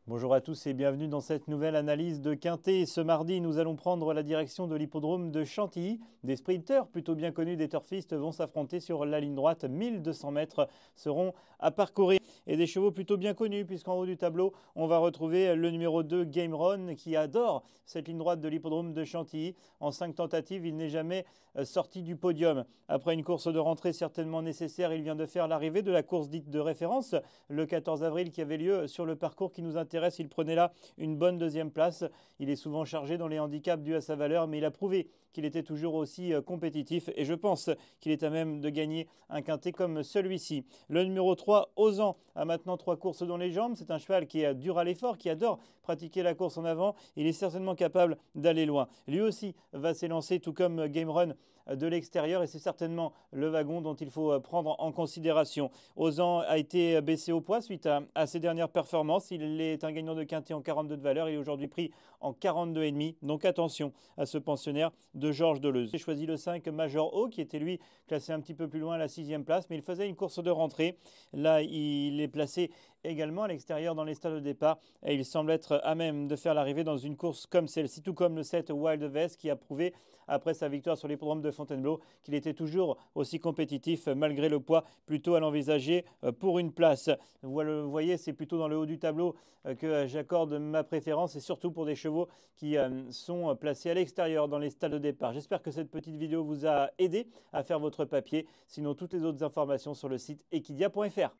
Bonjour à tous et bienvenue dans cette nouvelle analyse de Quintet. Ce mardi, nous allons prendre la direction de l'hippodrome de Chantilly. Des sprinteurs plutôt bien connus des turfistes vont s'affronter sur la ligne droite. 1200 mètres seront à parcourir. Et des chevaux plutôt bien connus puisqu'en haut du tableau, on va retrouver le numéro 2, Game Run, qui adore cette ligne droite de l'hippodrome de Chantilly. En 5 tentatives, il n'est jamais sorti du podium. Après une course de rentrée certainement nécessaire, il vient de faire l'arrivée de la course dite de référence, le 14 avril qui avait lieu sur le parcours qui nous intéresse. Il prenait là une bonne deuxième place. Il est souvent chargé dans les handicaps dus à sa valeur, mais il a prouvé qu'il était toujours aussi compétitif et je pense qu'il est à même de gagner un quintet comme celui-ci. Le numéro 3, Ozan, a maintenant 3 courses dans les jambes. C'est un cheval qui est dur à l'effort, qui adore pratiquer la course en avant. Il est certainement capable d'aller loin. Lui aussi va s'élancer, tout comme Game Run, de l'extérieur et c'est certainement le wagon dont il faut prendre en considération. Ozan a été baissé au poids suite à ses dernières performances. Il est un gagnant de quintet en 42 de valeur. Il est aujourd'hui pris en 42,5. Donc attention à ce pensionnaire de Georges Deleuze. J'ai choisi le 5 Major O qui était lui classé un petit peu plus loin à la 6e place, mais il faisait une course de rentrée. Là, il est placé également à l'extérieur dans les stades de départ et il semble être à même de faire l'arrivée dans une course comme celle-ci, tout comme le 7 Wild Vest qui a prouvé après sa victoire sur l'hippodrome de Fontainebleau qu'il était toujours aussi compétitif malgré le poids plutôt à l'envisager pour une place. Vous le voyez, c'est plutôt dans le haut du tableau que j'accorde ma préférence et surtout pour des chevaux qui sont placés à l'extérieur dans les stades de départ. J'espère que cette petite vidéo vous a aidé à faire votre papier. Sinon, toutes les autres informations sur le site equidia.fr.